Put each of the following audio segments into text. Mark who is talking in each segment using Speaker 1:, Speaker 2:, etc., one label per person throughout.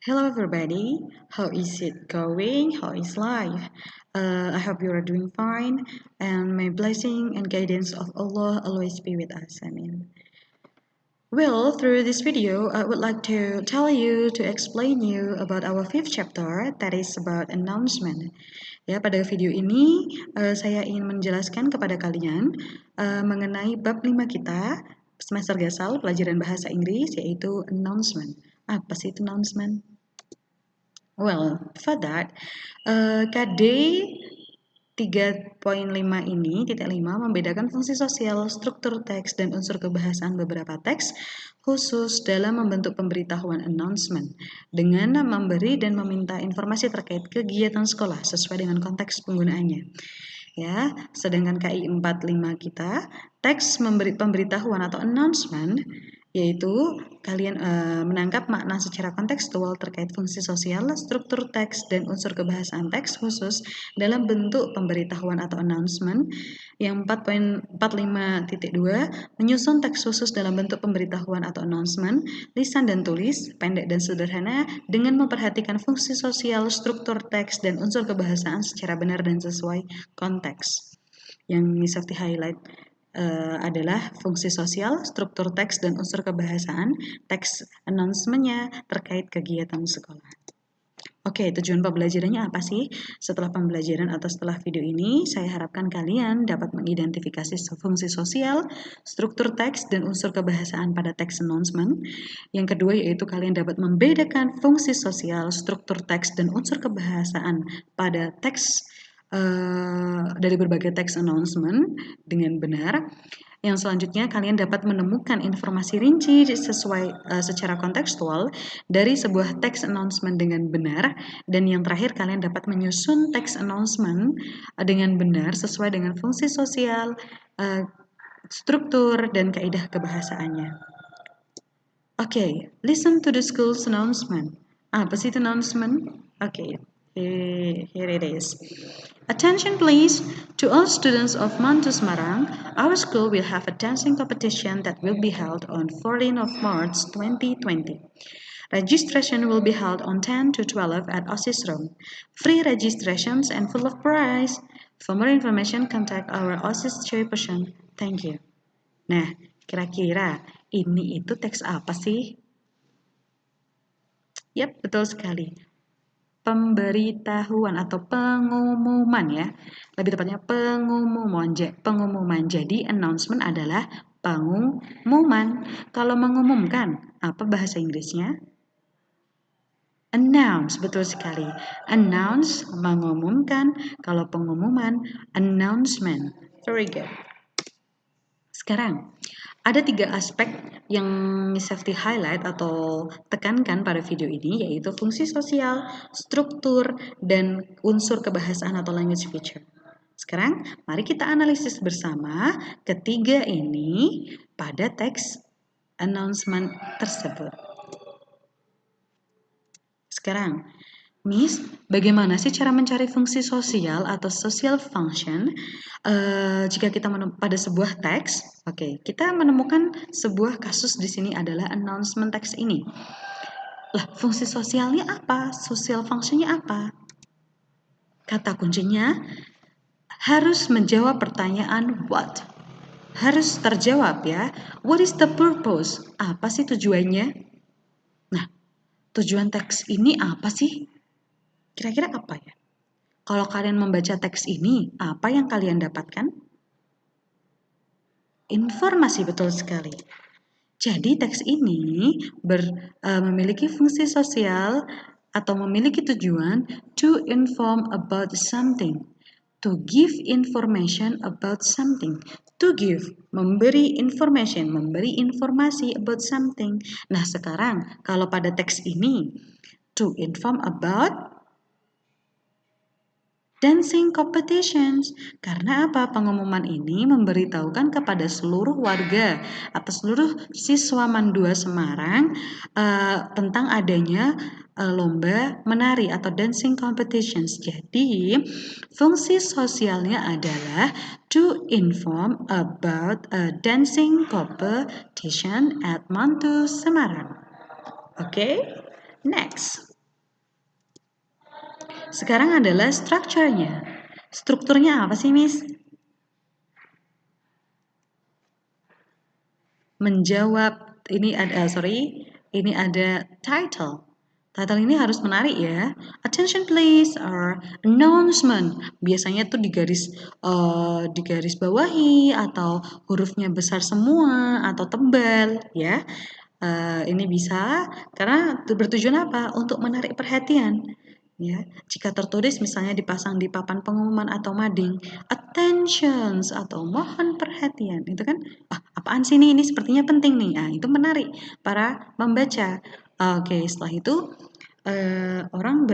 Speaker 1: Hello everybody, how is it going? How is life? I hope you are doing fine and may blessing and guidance of Allah always be with us. Amin. Well, through this video, I would like to tell you to explain you about our fifth chapter that is about announcement. Ya, pada video ini saya ingin menjelaskan kepada kalian mengenai bab 5 kita semester Gasal pelajaran bahasa Inggris yaitu announcement. Apa sih itu announcement? Well, for that, KD 3.5 ini, titik 5, membedakan fungsi sosial, struktur teks, dan unsur kebahasaan beberapa teks, khusus dalam membentuk pemberitahuan announcement, dengan memberi dan meminta informasi terkait kegiatan sekolah sesuai dengan konteks penggunaannya. Ya, sedangkan KI 45 kita, teks memberi pemberitahuan atau announcement, yaitu kalian menangkap makna secara kontekstual terkait fungsi sosial, struktur teks, dan unsur kebahasaan teks khusus dalam bentuk pemberitahuan atau announcement. Yang 4.45.2 menyusun teks khusus dalam bentuk pemberitahuan atau announcement, lisan dan tulis, pendek dan sederhana, dengan memperhatikan fungsi sosial, struktur teks, dan unsur kebahasaan secara benar dan sesuai konteks. Yang Nisafti highlight adalah fungsi sosial, struktur teks, dan unsur kebahasaan teks announcement-nya terkait kegiatan sekolah. Oke, tujuan pembelajarannya apa sih? Setelah pembelajaran atau setelah video ini, saya harapkan kalian dapat mengidentifikasi fungsi sosial, struktur teks, dan unsur kebahasaan pada teks announcement. Yang kedua yaitu kalian dapat membedakan fungsi sosial, struktur teks, dan unsur kebahasaan pada teks dari berbagai teks announcement dengan benar. Yang selanjutnya kalian dapat menemukan informasi rinci secara kontekstual dari sebuah teks announcement dengan benar, dan yang terakhir kalian dapat menyusun teks announcement dengan benar sesuai dengan fungsi sosial, struktur, dan kaidah kebahasaannya. Oke, listen to the school's announcement. Apa sih itu announcement? Oke, here it is. Attention please, to all students of Mantu Semarang, our school will have a dancing competition that will be held on 14th of March 2020. Registration will be held on 10 to 12 at OSIS room. Free registrations and full of prize. For more information, contact our OSIS chairperson. Thank you. Nah, kira-kira ini itu teks apa sih? Yap, betul sekali. Pemberitahuan atau pengumuman ya. Lebih tepatnya pengumuman. Jadi announcement adalah pengumuman. Kalau mengumumkan, apa bahasa Inggrisnya? Announce, betul sekali. Announce, mengumumkan. Kalau pengumuman, announcement. Very good. Sekarang, ada 3 aspek yang Safety highlight atau tekankan pada video ini, yaitu fungsi sosial, struktur, dan unsur kebahasaan atau language feature. Sekarang, mari kita analisis bersama ketiga ini pada teks announcement tersebut. Sekarang, Miss, bagaimana sih cara mencari fungsi sosial atau social function jika kita pada sebuah teks? Oke, kita menemukan sebuah kasus di sini adalah announcement teks ini. Lah, fungsi sosialnya apa? Social functionnya apa? Kata kuncinya harus menjawab pertanyaan what. Harus terjawab ya. What is the purpose? Apa sih tujuannya? Nah, tujuan teks ini apa sih? Kira-kira apa ya? Kalau kalian membaca teks ini, apa yang kalian dapatkan? Informasi, betul sekali. Jadi teks ini memiliki fungsi sosial atau memiliki tujuan to inform about something. To give information about something. To give, memberi information, memberi informasi about something. Nah sekarang kalau pada teks ini, to inform about dancing competitions. Karena apa? Pengumuman ini memberitahukan kepada seluruh warga atau seluruh siswa Mandua Semarang tentang adanya lomba menari atau dancing competitions. Jadi, fungsi sosialnya adalah to inform about a dancing competition at Mantu Semarang. Oke, next. Sekarang adalah strukturnya. Strukturnya apa sih, Miss? Menjawab, ini ada title. Title ini harus menarik ya. Attention please or announcement. Biasanya tuh di garis bawahi atau hurufnya besar semua atau tebal ya. Ini bisa karena bertujuan apa? Untuk menarik perhatian. Ya, jika tertulis misalnya dipasang di papan pengumuman atau mading, attentions atau mohon perhatian, itu kan, apaan sih ini sepertinya penting nih, itu menarik para membaca. Oke, setelah itu orang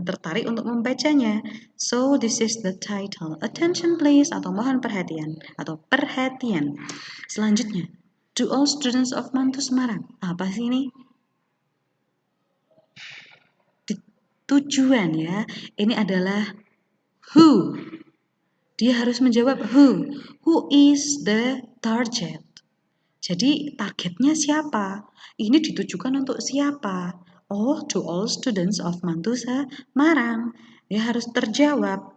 Speaker 1: tertarik untuk membacanya. So this is the title, attention please atau mohon perhatian atau perhatian. Selanjutnya, to all students of Mantu Semarang, apa sih ini? Tujuan ya, ini adalah who. Dia harus menjawab who. Who is the target? Jadi targetnya siapa? Ini ditujukan untuk siapa? Oh, to all students of Mantu Semarang. Dia harus terjawab.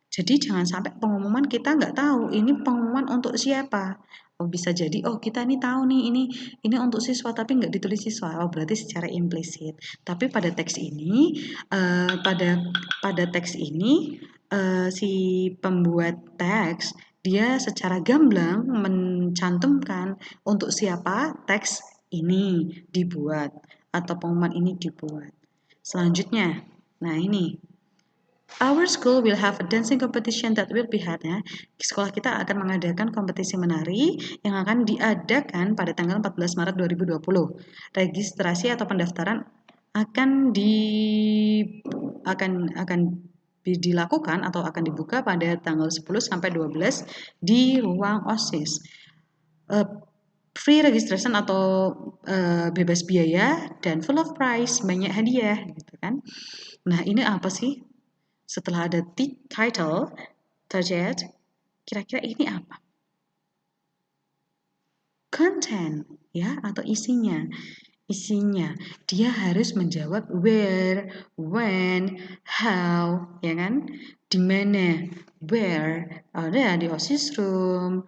Speaker 1: Jadi jangan sampai pengumuman kita nggak tahu ini pengumuman untuk siapa. Oh bisa jadi, kita ini tahu nih ini untuk siswa tapi nggak ditulis siswa. Oh berarti secara implisit. Tapi pada teks ini, pada teks ini si pembuat teks dia secara gamblang mencantumkan untuk siapa teks ini dibuat atau pengumuman ini dibuat. Selanjutnya, nah ini. Our school will have a dancing competition that will be held ya. Sekolah kita akan mengadakan kompetisi menari yang akan diadakan pada tanggal 14 Maret 2020. Registrasi atau pendaftaran akan dilakukan atau akan dibuka pada tanggal 10 sampai 12 di ruang OSIS. Free registration atau bebas biaya dan full of prize, banyak hadiah gitu kan. Nah, ini apa sih? Setelah ada title, target, kira-kira ini apa? Content, ya, atau isinya. Isinya, dia harus menjawab where, when, how, ya kan? Di mana, where, ada di OSIS room,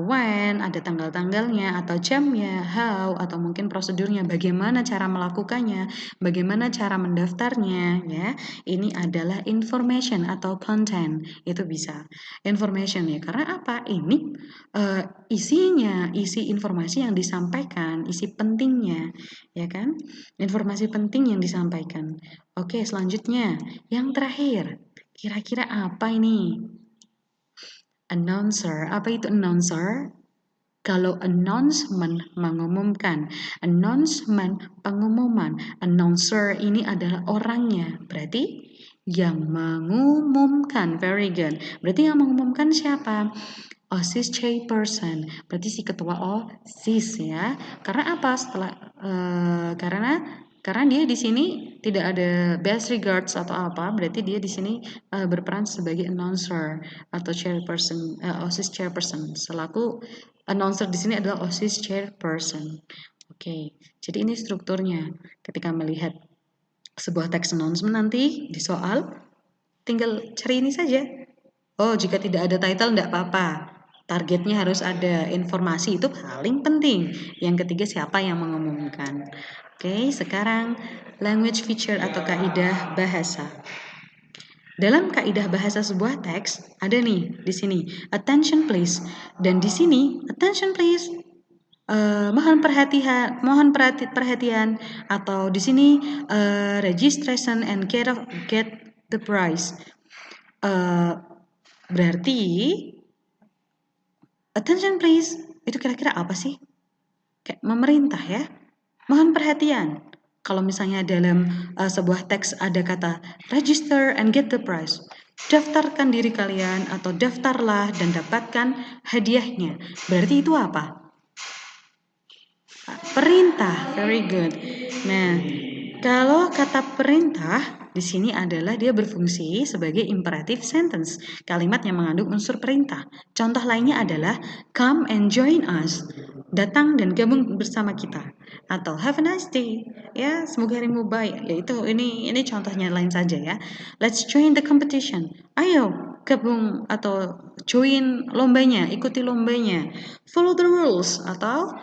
Speaker 1: when, ada tanggal-tanggalnya atau jamnya, how, atau mungkin prosedurnya, bagaimana cara melakukannya, bagaimana cara mendaftarnya, ya. Ini adalah information atau content, itu bisa. Information ya, karena apa? Ini isinya, isi informasi yang disampaikan, isi pentingnya, ya kan? Informasi penting yang disampaikan. Oke, selanjutnya, yang terakhir, kira-kira apa ini? Announcer. Apa itu announcer? Kalau announcement mengumumkan, announcement pengumuman, announcer ini adalah orangnya. Berarti yang mengumumkan, very good. Berarti yang mengumumkan siapa? OSIS chairperson. Berarti si ketua OSIS ya. Karena apa? Karena dia di sini tidak ada best regards atau apa, berarti dia di sini berperan sebagai announcer atau chairperson, OSIS chairperson. Selaku announcer di sini adalah OSIS chairperson. Oke, jadi ini strukturnya. Ketika melihat sebuah teks announcement nanti di soal, tinggal cari ini saja. Oh, jika tidak ada title tidak apa-apa. Targetnya harus ada informasi, itu paling penting. Yang ketiga siapa yang mengumumkan. Oke, sekarang language feature atau kaidah bahasa. Dalam kaidah bahasa sebuah teks ada nih di sini attention please, dan di sini attention please mohon perhatian atau di sini registration and get the prize. Berarti attention please itu kira-kira apa sih? Kayak memerintah ya. Mohon perhatian. Kalau misalnya dalam sebuah teks ada kata register and get the prize, daftarkan diri kalian atau daftarlah dan dapatkan hadiahnya. Berarti itu apa? Perintah, very good. Nah, kalau kata perintah di sini adalah dia berfungsi sebagai imperative sentence, kalimat yang mengandung unsur perintah. Contoh lainnya adalah come and join us, datang dan gabung bersama kita. atau have a nice day. Ya, semoga harimu baik. Yaitu ini contohnya lain saja ya. Let's join the competition. Ayo gabung atau join lombanya, ikuti lombanya. Follow the rules atau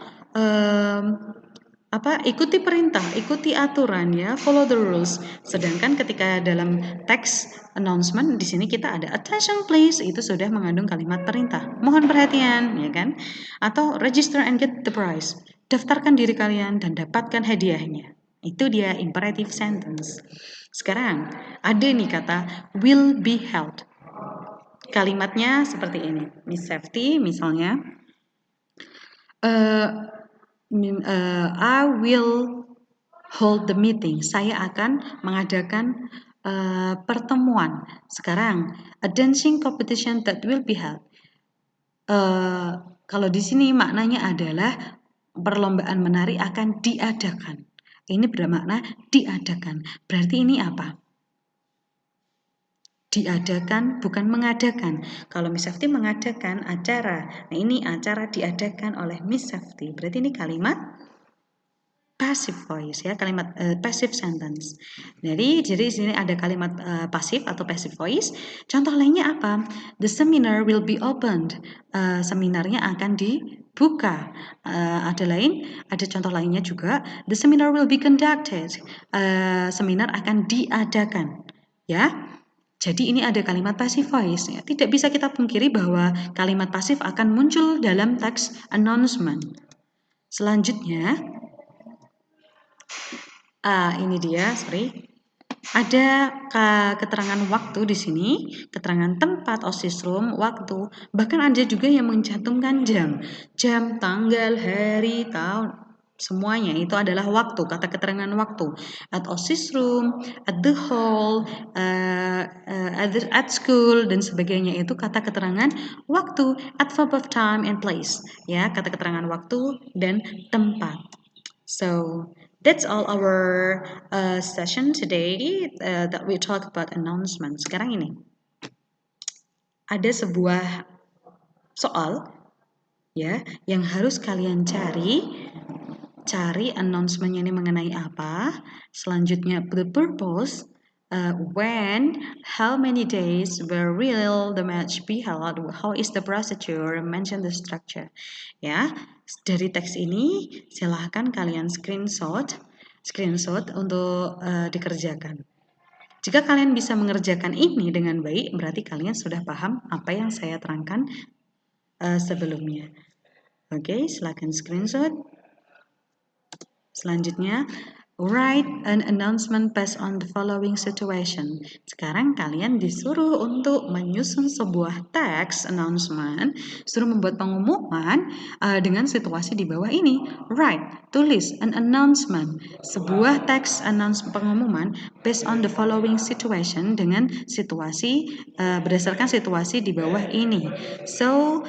Speaker 1: ikuti perintah, ikuti aturan ya, follow the rules. Sedangkan ketika dalam teks announcement di sini kita ada attention please, itu sudah mengandung kalimat perintah. Mohon perhatian, ya kan? Atau register and get the prize. Daftarkan diri kalian dan dapatkan hadiahnya. Itu dia imperative sentence. Sekarang ada nih kata will be held. Kalimatnya seperti ini. Miss Safety misalnya I will hold the meeting. Saya akan mengadakan pertemuan. Sekarang, a dancing competition that will be held. Kalau di sini maknanya adalah perlombaan menari akan diadakan. Ini bermakna diadakan. Berarti ini apa? Diadakan bukan mengadakan. Kalau Miss Safety mengadakan acara. Nah, ini acara diadakan oleh Miss Safety. Berarti ini kalimat passive voice ya, kalimat passive sentence. Jadi di sini ada kalimat pasif atau passive voice. Contoh lainnya apa? The seminar will be opened. Seminarnya akan dibuka. Ada contoh lainnya juga. The seminar will be conducted. Seminar akan diadakan. Ya. Jadi ini ada kalimat passive voice. Ya. Tidak bisa kita pungkiri bahwa kalimat pasif akan muncul dalam teks announcement. Selanjutnya, ini dia, sorry. Ada keterangan waktu di sini, keterangan tempat, OSIS room, waktu. Bahkan ada juga yang mencantumkan jam, tanggal, hari, tahun. Semuanya itu adalah waktu, kata keterangan waktu. At OSIS room, at the hall, at school, dan sebagainya itu kata keterangan waktu. At verb of time and place, ya, kata keterangan waktu dan tempat. So that's all our session today that we talk about announcement. Sekarang ini ada sebuah soal ya yang harus kalian cari announcementnya ini mengenai apa. Selanjutnya the purpose, when, how many days, where will the match be held, how is the procedure, mention the structure. Ya, dari teks ini silahkan kalian screenshot untuk dikerjakan. Jika kalian bisa mengerjakan ini dengan baik, berarti kalian sudah paham apa yang saya terangkan sebelumnya. Oke, silakan screenshot. Selanjutnya, write an announcement based on the following situation. Sekarang kalian disuruh untuk menyusun sebuah teks announcement, suruh membuat pengumuman dengan situasi di bawah ini. Write, tulis an announcement, sebuah teks pengumuman based on the following situation dengan situasi berdasarkan situasi di bawah ini. So,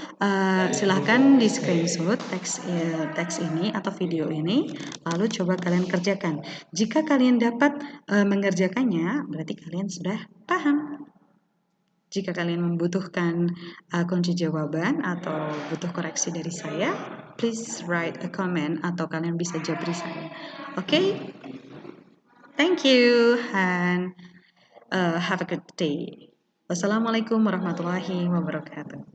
Speaker 1: silahkan di screenshot teks ini atau video ini, lalu coba kalian kerjakan. Jika kalian dapat mengerjakannya, berarti kalian sudah paham. Jika kalian membutuhkan kunci jawaban atau butuh koreksi dari saya, please write a comment atau kalian bisa jabri saya. Okay? Thank you and have a good day. Wassalamualaikum warahmatullahi wabarakatuh.